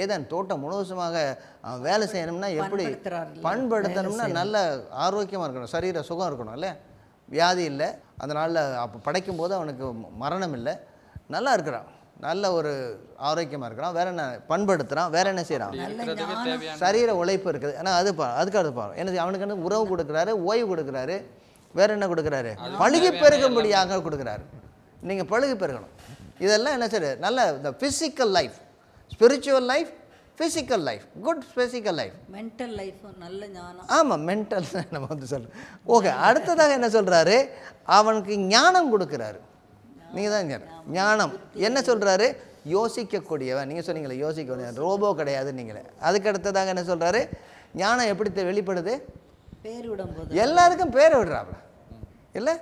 Eden தோட்டம் முழுவதுமாக வேலை செய்யணும்னா எப்படி பண்படுத்தணும்னா நல்ல ஆரோக்கியமாக இருக்கணும், சரீர சுகம் இருக்கணும் இல்லை, வியாதி இல்லை. அதனால் அப்போ படைக்கும் போது அவனுக்கு மரணம் இல்லை, நல்லா இருக்கிறான், நல்ல ஒரு ஆரோக்கியமாக இருக்கிறான். வேற என்ன பண்படுத்துகிறான், வேற என்ன செய்கிறான், சரீர உழைப்பு இருக்குது. ஆனால் அதுக்கு அது பாரு என்ன அவனுக்கு வந்து உறவு கொடுக்குறாரு, ஓய்வு கொடுக்குறாரு, வேற என்ன கொடுக்குறாரு, பழுகி பெருகும்படியாக கொடுக்குறாரு. நீங்கள் பழுகி பெருகணும். இதெல்லாம் என்ன சரி நல்ல இந்த physical life, spiritual life, physical life, good physical life, mental life நல்ல ஞானம். ஆமாம், மென்டல் நம்ம வந்து சொல்கிறோம். ஓகே, அடுத்ததாக என்ன சொல்கிறாரு, அவனுக்கு ஞானம் கொடுக்குறாரு. நீங்கள் தான் ஞானம் என்ன சொல்கிறாரு, யோசிக்கக்கூடியவன். நீங்கள் சொன்னீங்களே யோசிக்கக்கூடியவன், ரோபோ கிடையாது நீங்களே. அதுக்கு அடுத்ததாக என்ன சொல்கிறாரு, ஞானம் எப்படி வெளிப்படுது, பேர் விடும்போது எல்லாருக்கும் பேர் விடுறாப்புல இல்லை,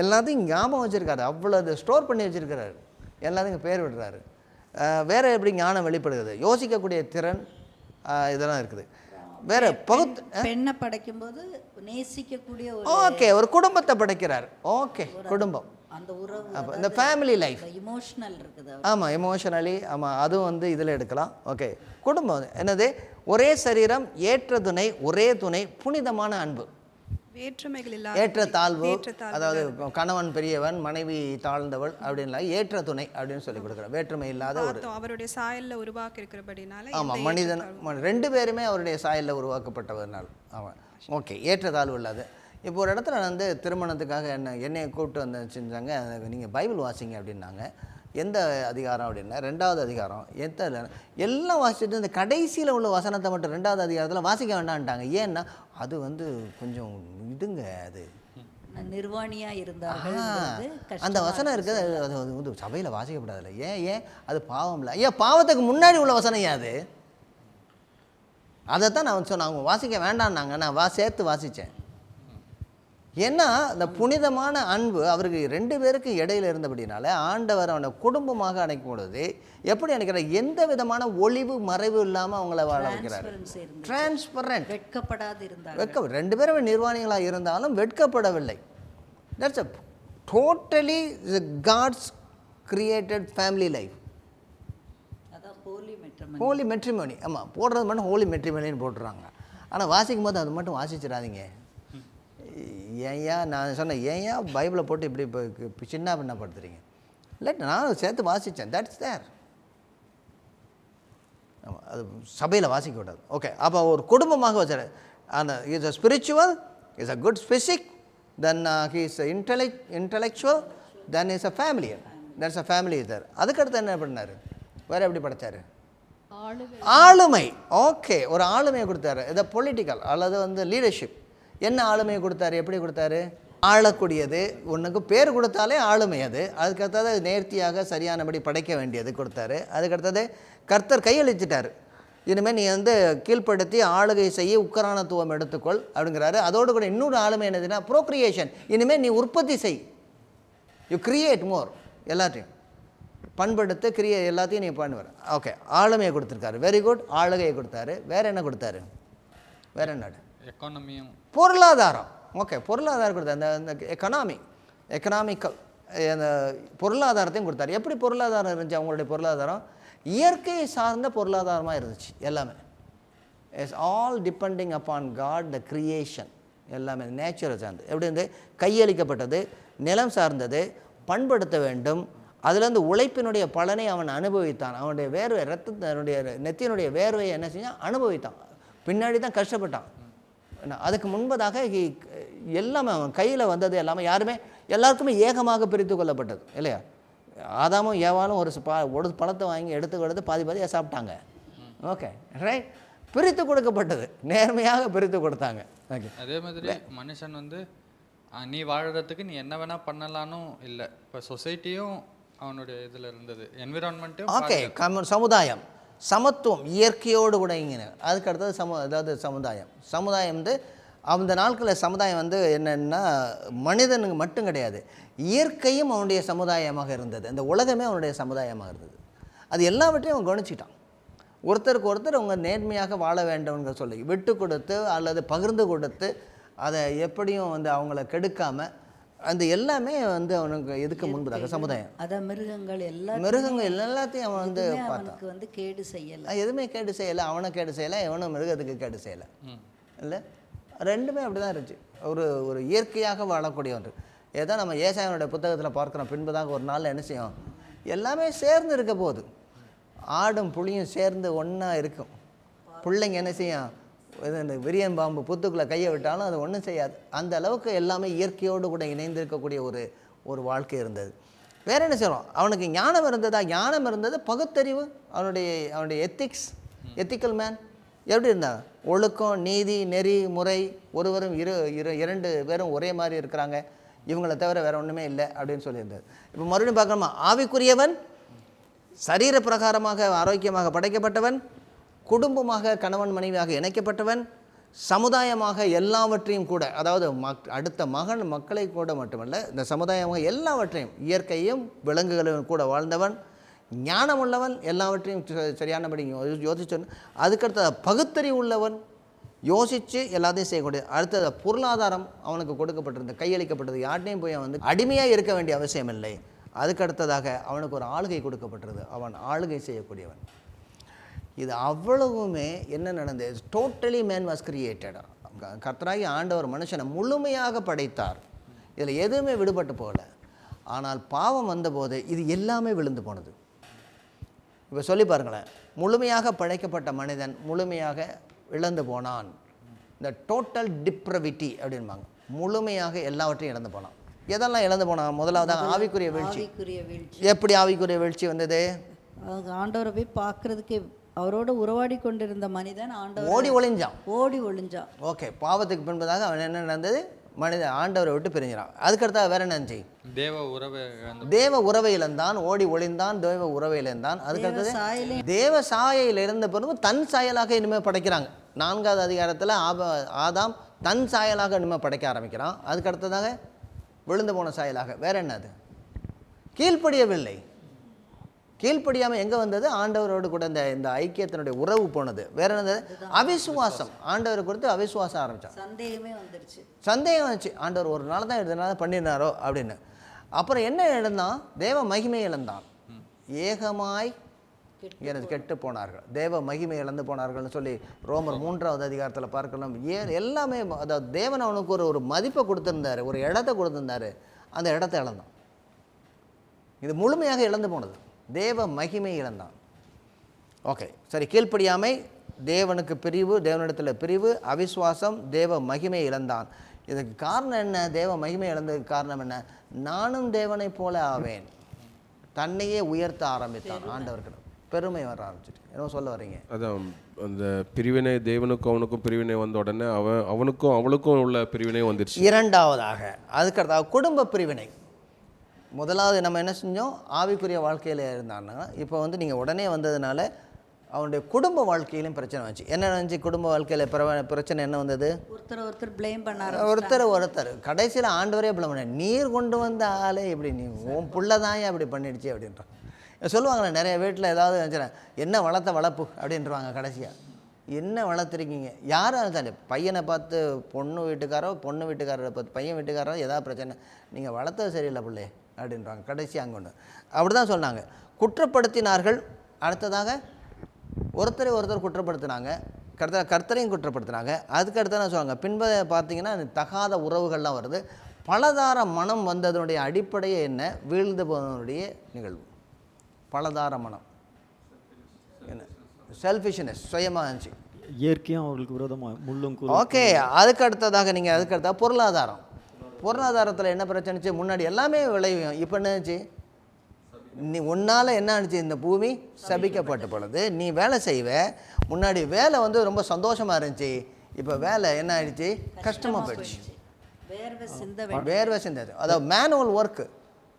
எல்லாத்தையும் ஞாபகம் வச்சுருக்காரு, அவ்வளோ ஸ்டோர் பண்ணி வச்சுருக்கிறாரு, எல்லாத்துக்கும் பேர் விடுறாரு. வேறு எப்படி ஞானம் வெளிப்படுகிறது, யோசிக்கக்கூடிய திறன் இதெல்லாம் இருக்குது. வேறு பெண்ணை படைக்கும்போது நேசிக்கக்கூடிய ஓகே ஒரு குடும்பத்தை படைக்கிறார். ஓகே, குடும்பம் அந்த உறவு, அப்போ இந்த ஃபேமிலி லைஃப் எமோஷனல் இருக்குது. ஆமாம், எமோஷனலி, ஆமாம், அதுவும் வந்து இதில் எடுக்கலாம். ஓகே, குடும்பம் என்னது, ஒரே சரீரம், ஏற்ற துணை, ஒரே துணை, புனிதமான அன்பு, ஏற்ற தாழ்வு, அதாவது கணவன் பெரியவன், மனைவி தாழ்ந்தவள் அப்படின்ல, ஏற்ற துணை அப்படின்னு சொல்லி கொடுக்குறார். வேற்றுமை இல்லாத ஒரு அவருடைய சாயல்ல உருவாக்கி இருக்கிறபடினால, ஆமாம், மனிதன் ரெண்டு பேருமே அவருடைய சாயலில் உருவாக்கப்பட்டவர்னால். ஆமாம், ஓகே, ஏற்ற தாழ்வு இல்லாத. இப்போ ஒரு இடத்துல வந்து திருமணத்துக்காக என்னையை கூப்பிட்டு வந்து செஞ்சாங்க, நீங்கள் பைபிள் வாசிங்க அப்படின்னாங்க. எந்த அதிகாரம் அப்படின்னா 2வது அதிகாரம். எல்லாம் வாசிச்சுட்டு இந்த கடைசியில் உள்ள வசனத்தை மட்டும் 2வது அதிகாரத்தில் வாசிக்க வேண்டான்ட்டாங்க. ஏன்னா அது வந்து கொஞ்சம் இதுங்க, அது நிர்வாணியாக இருந்தாங்க, அந்த வசனம் இருக்குது, அது வந்து சபையில் வாசிக்கப்படாதுல்ல. ஏன் அது பாவம் இல்லை. ஐயா, பாவத்துக்கு முன்னாடி உள்ள வசனம் ஏன் அது, அதைத்தான் நான் சொன்னேன். அவங்க வாசிக்க வேண்டான்னாங்க, நான் சேர்த்து வாசித்தேன். ஏன்னா அந்த புனிதமான அன்பு அவருக்கு 2 பேருக்கு இடையில இருந்தபடினால ஆண்டவர் அவனை குடும்பமாக அணைக்கும் பொழுது எப்படி அணைக்கிறார், எந்த விதமான ஒளிவு மறைவு இல்லாமல் அவங்கள வாழ வைக்கிறார். டிரான்ஸ்பரண்ட், வெட்கப்படாது இருந்தார். 2 பேரும் நிர்வாணிகளாக இருந்தாலும் வெட்கப்படவில்லை. That's a totally God's created family life. Holy matrimony. ஆமாம், போடுறது மட்டும் ஹோலி மெட்ரிமோனின்னு போட்டுறாங்க. ஆனால் வாசிக்கும் போது அது மட்டும் வாசிச்சிடாதீங்க. ஏன்யா நான் சொன்னேன், ஏன்யா பைபிளை போட்டு இப்படி இப்போ சின்ன பின்னப்படுத்துறீங்க, இல்லை நான் சேர்த்து வாசித்தேன், தட்ஸ் தேர். ஆமாம், அது சபையில் வாசிக்க விடாது. ஓகே, அப்போ ஒரு குடும்பமாக வச்சார். அந்த is a spiritual, is a good physique, then he is intellectual, then is a family. That's a family there. அதுக்கடுத்து என்ன பண்ணார், வேறு எப்படி படைத்தார், ஆளுமை. ஓகே, ஒரு ஆளுமையை கொடுத்தாரு. இதை பொலிட்டிக்கல் அல்லது வந்து லீடர்ஷிப். என்ன ஆளுமையை கொடுத்தாரு, எப்படி கொடுத்தாரு, ஆளக்கூடியது. ஒன்றுக்கு பேர் கொடுத்தாலே ஆளுமை அது. அதுக்கடுத்தது நேர்த்தியாக சரியானபடி படைக்க வேண்டியது கொடுத்தாரு. அதுக்கடுத்தது கர்த்தர் கையளிச்சிட்டார். இனிமேல் நீ வந்து கீழ்ப்படுத்தி ஆளுகை செய்ய உக்கரானத்துவம் எடுத்துக்கொள் அப்படிங்கிறாரு. அதோடு கூட இன்னொரு ஆளுமை என்னதுன்னா ப்ரோக்ரியேஷன். இனிமேல் நீ உற்பத்தி செய், யூ கிரியேட் மோர், எல்லாத்தையும் பண்படுத்த எல்லாத்தையும் நீ பண்ணுவார். ஓகே, ஆளுமையை கொடுத்துருக்காரு, வெரி குட். ஆளுகையை கொடுத்தாரு. வேறு என்ன கொடுத்தாரு, வேறு என்ன, எக்கானமியும், பொருளாதாரம். ஓகே, பொருளாதாரம் கொடுத்தாரு. அந்த எக்கனாமிக்கல் அந்த பொருளாதாரத்தையும் கொடுத்தாரு. எப்படி பொருளாதாரம் இருந்துச்சு அவங்களுடைய பொருளாதாரம், இயற்கையை சார்ந்த பொருளாதாரமாக இருந்துச்சு. எல்லாமே it's all depending upon God, the creation. எல்லாமே நேச்சுரை சார்ந்து. எப்படி இருந்து கையளிக்கப்பட்டது, நிலம் சார்ந்தது, பண்படுத்த வேண்டும். அதுலேருந்து உழைப்பினுடைய பலனை அவன் அனுபவித்தான். அவனுடைய வேர்வை, ரத்தத்தினுடைய நெத்தியினுடைய வேர்வையை என்ன செஞ்சான், அனுபவித்தான். பின்னாடி தான் கஷ்டப்பட்டான். அதுக்கு முன்பதாக எல்லாமே அவன் கையில் வந்தது எல்லாமே எல்லாருக்குமே ஏகமாக பிரித்து கொள்ளப்பட்டது இல்லையா. ஆதாமும் ஏவாலும் ஒரு பழத்தை வாங்கி எடுத்து பாதியாக சாப்பிட்டாங்க. Okay, right. பிரித்து கொடுக்கப்பட்டது, நேர்மையாக பிரித்து கொடுத்தாங்க. ஓகே, அதே மாதிரி மனுஷன் வந்து நீ வாழறதுக்கு நீ என்ன வேணா பண்ணலானும் இல்லை. இப்போ சொசைட்டியும் அவனுடைய இதில் இருந்தது, என்விரான்மெண்ட்டும். ஓகே, சமுதாயம், சமத்துவம், இயற்கையோடு கூட இங்கே. அதுக்கு அடுத்தது அதாவது சமுதாயம் வந்து அந்த நாட்களில் சமுதாயம் வந்து என்னென்னா மனிதனுக்கு மட்டும் கிடையாது, இயற்கையும் அவனுடைய சமுதாயமாக இருந்தது. இந்த உலகமே அவனுடைய சமுதாயமாக இருந்தது. அது எல்லாவற்றையும் அவன் கவனிச்சிட்டான். ஒருத்தருக்கு ஒருத்தர் அவங்க நேர்மையாக வாழ வேண்டும்னு சொல்லி விட்டு கொடுத்து அல்லது பகிர்ந்து கொடுத்து அதை எப்படியும் வந்து அவங்கள கெடுக்காமல் அந்த எல்லாமே வந்து அவனுக்கு எதுக்கு முன்பதாக சமுதாயம், அதான் மிருகங்கள் எல்லாம் மிருகங்கள் எல்லாத்தையும் அவன் வந்து பார்த்தான். அவனுக்கு வந்து கேடு செய்யல. எதுவுமே கேடு செய்யலை, அவனை கேடு செய்யலை, எவனும் மிருகத்துக்கு கேடு செய்யலை. இல்லை, ரெண்டுமே அப்படி தான் இருந்துச்சு. ஒரு ஒரு இயற்கையாக வாழக்கூடிய ஒன்று. ஏதோ நம்ம ஏசாயனுடைய புத்தகத்தில் பார்க்குறோம், பின்பதாக ஒரு நாளில் என்ன செய்யும், எல்லாமே சேர்ந்து இருக்க போகுது. ஆடும் புளியும் சேர்ந்து ஒன்றா இருக்கும். பிள்ளைங்க என்ன செய்யும், இந்த விரியன் பாம்பு புத்துக்குள்ளே கையை விட்டாலும் அது ஒன்றும் செய்யாது. அந்த அளவுக்கு எல்லாமே இயற்கையோடு கூட இணைந்திருக்கக்கூடிய ஒரு வாழ்க்கை இருந்தது. வேறு என்ன செய்கிறோம், அவனுக்கு ஞானம் இருந்ததா? ஞானம் இருந்தது. பகுத்தறிவு, அவனுடைய எத்திக்ஸ், எத்திக்கல் மேன் எப்படி இருந்தாங்க? ஒழுக்கம், நீதி, நெறி, முறை. ஒருவரும் இரண்டு பேரும் ஒரே மாதிரி இருக்கிறாங்க, இவங்களை தவிர வேறு ஒன்றுமே இல்லை அப்படின்னு சொல்லியிருந்தார். இப்போ மறுபடியும் பார்க்கணுமா, ஆவிக்குரியவன், சரீர பிரகாரமாக ஆரோக்கியமாக படைக்கப்பட்டவன், குடும்பமாக கணவன் மனைவியாக இணைக்கப்பட்டவன், சமுதாயமாக எல்லாவற்றையும் கூட, அதாவது அடுத்த மக்களை கூட மட்டுமல்ல, இந்த சமுதாயமாக எல்லாவற்றையும், இயற்கையும் விலங்குகளையும் கூட வாழ்ந்தவன், ஞானமுள்ளவன், எல்லாவற்றையும் சரியானபடி யோசிச்சு. அதுக்கடுத்த பகுத்தறிவு உள்ளவன், யோசித்து எல்லாத்தையும் செய்யக்கூடிய. அடுத்தது பொருளாதாரம் அவனுக்கு கொடுக்கப்பட்டிருந்த, கையளிக்கப்பட்டது. யார்ட்டையும் போய் அவன் வந்து அடிமையாக இருக்க வேண்டிய அவசியம் இல்லை. அதுக்கடுத்ததாக அவனுக்கு ஒரு ஆளுகை கொடுக்கப்பட்டிருது, அவன் ஆளுகை செய்யக்கூடியவன். இது அவ்வளவுமே என்ன நடந்தது? Totally man was created. கர்த்தராகி ஆண்டவர் மனுஷனை முழுமையாக படைத்தார். இதில் எதுவுமே விடுபட்டு போகல. ஆனால் பாவம் வந்தபோது இது எல்லாமே விழுந்து போனது. இப்போ சொல்லி பாருங்களேன், முழுமையாக படைக்கப்பட்ட மனிதன் முழுமையாக இழந்து போனான். இந்த டோட்டல் டிப்ரவிட்டி அப்படின்பாங்க. முழுமையாக எல்லாவற்றையும் இழந்து போனான். எதெல்லாம் இழந்து போனான்? முதலாவதாக ஆவிக்குரிய வீழ்ச்சி. எப்படி ஆவிக்குரிய வீழ்ச்சி வந்தது? ஆண்டவரை போய் பார்க்கறதுக்கு அவரோட உறவாடி கொண்டிருந்த மனிதன் ஆண்டவர் ஓடி ஒளிஞ்சான். ஓகே, பாவத்துக்கு பின்பதாக அவன் என்ன நடந்தது? மனிதன் ஆண்டவரை விட்டு பிரிஞ்சான். அதுக்கடுத்தா வேற என்ன இருந்துச்சு? தேவ உறவை இழந்தான், ஓடி ஒளிந்தான், தேவ உறவை இழந்தான். அதுக்கடுத்தது தேவ சாயையில் இருந்த பிறகு தன் சாயலாக இனிமேல் படைக்கிறாங்க. 4வது அதிகாரத்தில் ஆதாம் தன் சாயலாக இனிமேல் படைக்க ஆரம்பிக்கிறான். அதுக்கடுத்ததாக விழுந்து போன சாயலாக. வேற என்னது? கீழ்ப்படியவில்லை. கீழ்ப்படியாமல் எங்கே வந்தது? ஆண்டவரோடு கூட இந்த ஐக்கியத்தினுடைய உறவு போனது. வேற என்னது? அவிசுவாசம். ஆண்டவரை கொடுத்து அவிசுவாசம் ஆரம்பித்தான். சந்தேகம் வந்துச்சு, ஆண்டவர் ஒரு நாள் தான் இதனால பண்ணினாரோ அப்படின்னு. அப்புறம் என்ன இழந்தான்? தேவ மகிமை இழந்தான். ஏகமாய் கெட்டு போனார்கள், தேவ மகிமை இழந்து போனார்கள்னு சொல்லி ரோமர் 3வது அதிகாரத்தில் பார்க்கலாம். எல்லாமே, அதாவது தேவன் அவனுக்கு ஒரு மதிப்பை கொடுத்துருந்தாரு, ஒரு இடத்தை கொடுத்துருந்தாரு, அந்த இடத்த இழந்தான். இது முழுமையாக இழந்து போனது. தேவ மகிமை இழந்தான். ஓகே, சரி. கீழ்ப்படியாமை, தேவனுக்கு பிரிவு, தேவனிடத்தில் பிரிவு, அவிசுவாசம், தேவ மகிமை இழந்தான். இதுக்கு காரணம் என்ன? தேவ மகிமை இழந்ததுக்கு காரணம் என்ன? நானும் தேவனை போல ஆவேன். தன்னையே உயர்த்த ஆரம்பித்தான். ஆண்டவர்கள் பெருமை வர ஆரம்பிச்சிட்டு. என்ன சொல்ல வர்றீங்க? அதான் அந்த பிரிவினை, தேவனுக்கும் அவனுக்கும் பிரிவினை வந்த உடனே அவனுக்கும் அவளுக்கும் உள்ள பிரிவினை வந்துருச்சு. இரண்டாவதாக அதுக்கடுத்தாக குடும்ப பிரிவினை. முதலாவது நம்ம என்ன செஞ்சோம்? ஆவிக்குரிய வாழ்க்கையில் இருந்தான்னா, இப்போ வந்து நீங்கள் உடனே வந்ததுனால அவனுடைய குடும்ப வாழ்க்கையிலும் பிரச்சனை வந்துச்சு. என்ன நினச்சி? குடும்ப வாழ்க்கையில் பிரச்சனை என்ன வந்தது? ஒருத்தர் கடைசியில் ஆண்டவரே பிள்ளை பண்ண, நீர் கொண்டு வந்த ஆளே இப்படி, நீ உன் புள்ள தான் அப்படி பண்ணிடுச்சு அப்படின்றான். சொல்லுவாங்களே நிறைய வீட்டில் ஏதாவது நினச்சினா, என்ன வளர்ப்பு அப்படின்றவாங்க. கடைசியாக என்ன வளர்த்துருக்கீங்க? யாராக இருந்தாலும் பையனை பார்த்து பொண்ணு வீட்டுக்காரரை பார்த்து பையன் வீட்டுக்காரோ ஏதாவது பிரச்சனை, நீங்கள் வளர்த்தது சரியில்லை பிள்ளை அப்படின்றாங்க. கடைசி அங்கே ஒன்று அப்படி தான் சொன்னாங்க. குற்றப்படுத்தினார்கள். அடுத்ததாக ஒருத்தர் குற்றப்படுத்தினாங்க, கர்த்தரையும் குற்றப்படுத்தினாங்க. அதுக்கு அடுத்த என்ன சொல்லுவாங்க? பின்பு பார்த்தீங்கன்னா தகாத உறவுகள்லாம் வருது. பலதார மனம் வந்ததனுடைய அடிப்படையே என்ன? வீழ்ந்து போனதனுடைய நிகழ்வு பலதார மனம். என்ன? செல்ஃபிஷ்னஸ், சுயமாக இருந்துச்சு. இயற்கையும் அவர்களுக்கு விரோதமாக முள்ளும். ஓகே, அதுக்கு அடுத்ததாக பொருளாதாரத்தில் என்ன பிரச்சனைச்சு? முன்னாடி எல்லாமே விளையும், இப்போ என்னச்சு? நீ உன்னால் என்ன ஆனிச்சு? இந்த பூமி சபிக்கப்பட்ட பொழுது நீ வேலை செய்வ. முன்னாடி வேலை வந்து ரொம்ப சந்தோஷமாக இருந்துச்சு, இப்போ வேலை என்ன ஆயிடுச்சு? கஷ்டமாக போயிடுச்சு. வேர்வை சிந்தது, அதாவது மேனுவல் ஒர்க்கு.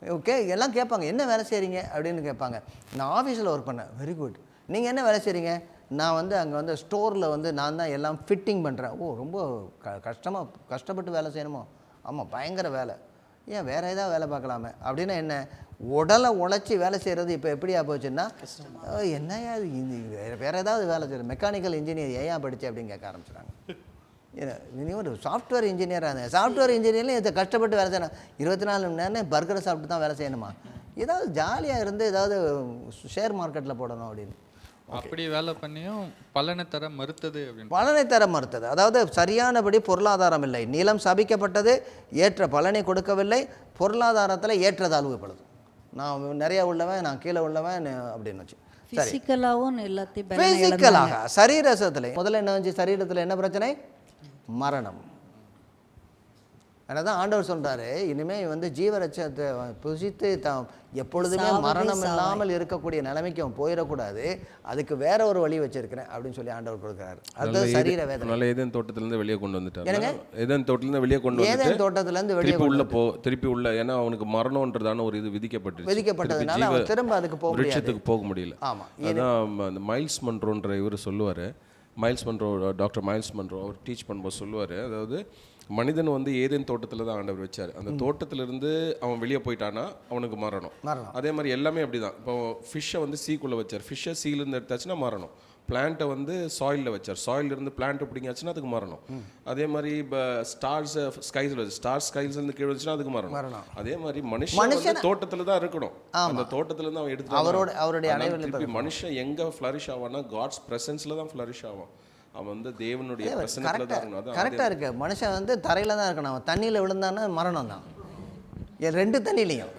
ஓகே, எல்லாம் கேட்பாங்க, என்ன வேலை செய்கிறீங்க அப்படின்னு கேட்பாங்க. நான் ஆஃபீஸில் ஒர்க் பண்ணேன். Very good. நீங்கள் என்ன வேலை செய்கிறீங்க? நான் வந்து அங்கே வந்து ஸ்டோரில் வந்து நான் தான் எல்லாம் ஃபிட்டிங் பண்ணுறேன். ஓ, ரொம்ப கஷ்டப்பட்டு வேலை செய்யணுமோ? ஆமாம், பயங்கர வேலை. ஏன் வேறு ஏதாவது வேலை பார்க்கலாமே அப்படின்னா என்ன? உடலை உழைச்சி வேலை செய்கிறது இப்போ எப்படியா போச்சுன்னா, என்னையா வேறு ஏதாவது வேலை செய்யறது, மெக்கானிக்கல் இன்ஜினியர் ஏன் படிச்சு அப்படின்னு கேட்க ஆரம்பிச்சுறாங்க. நீ ஒரு சாஃப்ட்வேர் இன்ஜினியராக இருந்தேன், சாஃப்ட்வேர் இன்ஜினியரில் இதை கஷ்டப்பட்டு வேலை செய்யணும், 24 மணி நேரம் பர்கரை சாப்பிட்டு தான் வேலை செய்யணுமா? ஏதாவது ஜாலியாக இருந்து ஏதாவது ஷேர் மார்க்கெட்டில் போடணும் அப்படின்னு. அப்படி வேலை பண்ணியும் பலனை தர மறுத்தது அப்படின்னு. பலனை தர மறுத்தது, அதாவது சரியானபடி பொருளாதாரம் இல்லை, நிலம் சபிக்கப்பட்டது, ஏற்ற பலனை கொடுக்கவில்லை, பொருளாதாரத்தில் ஏற்றதாழ்வுப்படுது. நான் நிறைய உள்ளவன், நான் கீழே உள்ளவன் அப்படின்னு வச்சு. சரி, ஃபிசிக்கலாகவும் எல்லாத்தையும் ஃபிசிக்கலாக சரீரத்தில் முதல்ல என்ன வந்துச்சு? சரீரத்தில் என்ன பிரச்சனை? மரணம். அதனால் தான் ஆண்டவர் சொல்கிறாரு, இனிமேல் வந்து ஜீவரட்சத்தை புசித்து எப்பொழுதுமே மரணம் இல்லாமல் இருக்கக்கூடிய நிலைமைக்கு அவன் போயிடக்கூடாது, அதுக்கு வேற ஒரு வழி வச்சிருக்கிறேன் அப்படின்னு சொல்லி ஆண்டவர் கொடுக்குறாரு. அது சரீர வேதனை. ஏதேன் தோட்டத்திலேருந்து வெளியே கொண்டு வந்துட்டாங்க. ஏதேன் தோட்டத்திலேருந்து வெளியே கொண்டு வந்து ஏதேன் தோட்டத்திலேருந்து வெளியே திருப்பி உள்ள, ஏன்னா அவனுக்கு மரணம்ன்றதான ஒரு இது விதிக்கப்பட்டதுனால அவன் திரும்ப அதுக்கு போக முடியல. ஆமாம், அதான் அந்த மைல்ஸ் மன்ரோன்ற இவர் சொல்லுவார். Myles Munroe, doctor Myles Munroe அவர் டீச் பண்ணும்போது சொல்லுவார், அதாவது மனிதன் வந்து ஏதேன் தோட்டத்தில் தான் ஆண்டவர் வச்சார். அந்த தோட்டத்திலிருந்து அவன் வெளியே போயிட்டானா அவனுக்கு மரணம். அதே மாதிரி எல்லாமே அப்படி தான். இப்போ ஃபிஷ்ஷை வந்து சீக்குள்ளே வச்சார், ஃபிஷ்ஷை சீலேருந்து எடுத்தாச்சுன்னா மரணம். பிளான்ட்டை வந்து சாயிலில் வச்சார், சாயிலிருந்து பிளான்ட்டை பிடிங்காச்சுன்னா அதுக்கு மரணம். அதே மாதிரி இப்போ ஸ்டார்ஸை ஸ்கைஸில் வச்சு ஸ்கைஸ்லேருந்து கீழே வச்சுன்னா அதுக்கு மரணம். அதே மாதிரி மனுஷன் தோட்டத்தில் தான் இருக்கணும். அந்த தோட்டத்திலேருந்து அவன் எடுத்து அவருடைய மனுஷன் எங்கே ஃப்ளரிஷ் ஆவான்னா காட்ஸ் ப்ரெசன்ஸில் தான் ஃப்ளரிஷ் ஆவான். அவன் வந்து தேவனுடைய பிரசன்னத்தில் தான் இருக்கணும். கரெக்டாக இருக்கு. மனுஷன் வந்து தரையில் தான் இருக்கணும். அவன் தண்ணியில் விழுந்தான்னா மரணம் தான். ரெண்டு தண்ணிலையும்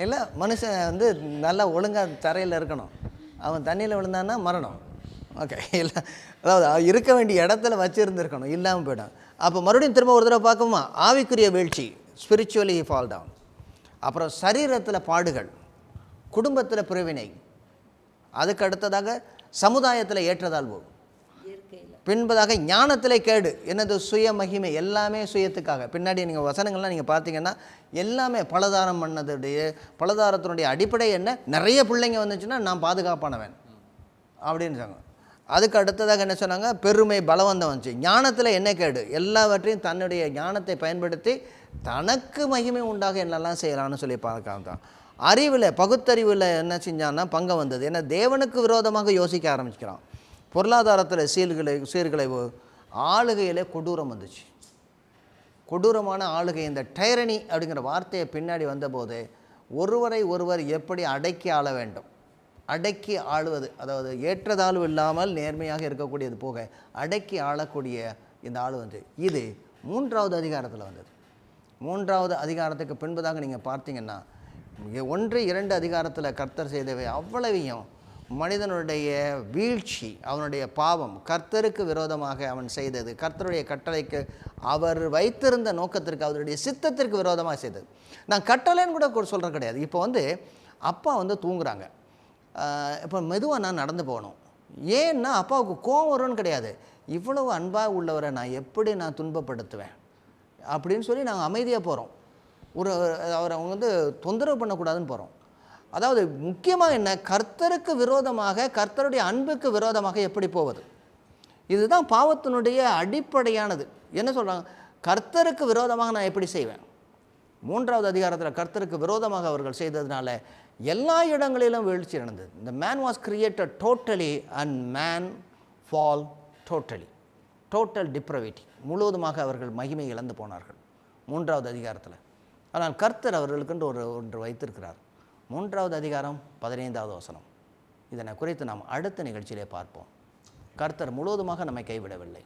இல்லை, மனுஷன் வந்து நல்லா ஒழுங்காக தரையில் இருக்கணும். அவன் தண்ணியில் விழுந்தான்னா மரணம். ஓகே, இல்லை, அதாவது இருக்க வேண்டிய இடத்துல வச்சுருந்துருக்கணும், இல்லாமல் போயிடும். அப்போ மறுபடியும் திரும்ப ஒரு தடவை பார்க்கணுமா? ஆவிக்குரிய வீழ்ச்சி, ஸ்பிரிச்சுவலி ஃபால் டவுன். அப்புறம் சரீரத்தில் பாடுகள், குடும்பத்தில் பிரிவினை, அதுக்கு அடுத்ததாக சமுதாயத்தில் ஏற்றதாழ்வு, பின்பதாக ஞானத்தில் கேடு. என்னது? சுய மகிமை, எல்லாமே சுயத்துக்காக. பின்னாடி நீங்கள் வசனங்கள்லாம் நீங்கள் பார்த்தீங்கன்னா எல்லாமே பலதாரம் பண்ணதுடைய பலதாரத்தினுடைய அடிப்படை என்ன? நிறைய பிள்ளைங்க வந்துச்சுன்னா நான் பாதுகாப்பானவன் அப்படின்னு சொன்னாங்க. அதுக்கு அடுத்ததாக என்ன சொன்னாங்க? பெருமை, பலவந்தம் வந்துச்சு. ஞானத்தில் என்ன கேடு? எல்லாவற்றையும் தன்னுடைய ஞானத்தை பயன்படுத்தி தனக்கு மகிமை உண்டாக என்னெல்லாம் செய்யலாம்னு சொல்லி பார்க்கலாம் தான். அறிவில், பகுத்தறிவில் என்ன செஞ்சான்னா பங்கம் வந்தது. ஏன்னா தேவனுக்கு விரோதமாக யோசிக்க ஆரம்பிக்கிறான். பொருளாதாரத்தில் சீர்குலைவு, ஆளுகையில் கொடூரம் வந்துச்சு. கொடூரமான ஆளுகை, இந்த டைரனி அப்படிங்கிற வார்த்தையை பின்னாடி வந்தபோது ஒருவரை ஒருவர் எப்படி அடக்கி ஆள வேண்டும், அடக்கி ஆளுவது, அதாவது ஏற்றதாழ்வு இல்லாமல் நேர்மையாக இருக்கக்கூடியது போக அடக்கி ஆளக்கூடிய இந்த ஆள் வந்து இது 3வது அதிகாரத்தில் வந்தது. 3வது அதிகாரத்துக்கு பின்பதாக நீங்கள் பார்த்தீங்கன்னா 1, 2 அதிகாரத்தில் கர்த்தர் செய்தவை அவ்வளவையும் மனிதனுடைய வீழ்ச்சி, அவனுடைய பாவம், கர்த்தருக்கு விரோதமாக அவன் செய்தது, கர்த்தருடைய கட்டளைக்கு அவர் வைத்திருந்த நோக்கத்திற்கு, அவருடைய சித்தத்திற்கு விரோதமாக செய்தது. நான் கட்டளைன்னு கூட சொல்கிறது கிடையாது. இப்போ வந்து அப்பா வந்து தூங்குறாங்க, இப்போ மெதுவாக நான் நடந்து போகணும். ஏன்னா அப்பாவுக்கு கோவம் வரும்னு கிடையாது, இவ்வளவு அன்பாக உள்ளவரை நான் எப்படி நான் துன்பப்படுத்துவேன் அப்படின்னு சொல்லி நாங்கள் அமைதியாக போகிறோம். அவரை அவங்க வந்து தொந்தரவு பண்ணக்கூடாதுன்னு போகிறோம். அதாவது முக்கியமாக என்ன? கர்த்தருக்கு விரோதமாக, கர்த்தருடைய அன்புக்கு விரோதமாக எப்படி போவது? இதுதான் பாவத்தினுடைய அடிப்படையானது. என்ன சொல்கிறாங்க? கர்த்தருக்கு விரோதமாக நான் எப்படி செய்வேன்? 3வது அதிகாரத்தில் கர்த்தருக்கு விரோதமாக அவர்கள் செய்ததுனால எல்லா இடங்களிலும் வீழ்ச்சி நடந்தது. இந்த man was created totally and man fall totally, total depravity, முழுவதுமாக அவர்கள் மகிமை இழந்து போனார்கள் 3வது அதிகாரத்தில். ஆனால் கர்த்தர் அவர்களுக்கென்று ஒன்று வைத்திருக்கிறார். 3வது அதிகாரம் 15வது வசனம். இதனை குறித்து நாம் அடுத்த நிகழ்ச்சியிலே பார்ப்போம். கர்த்தர் முழுவதுமாக நம்மை கைவிடவில்லை.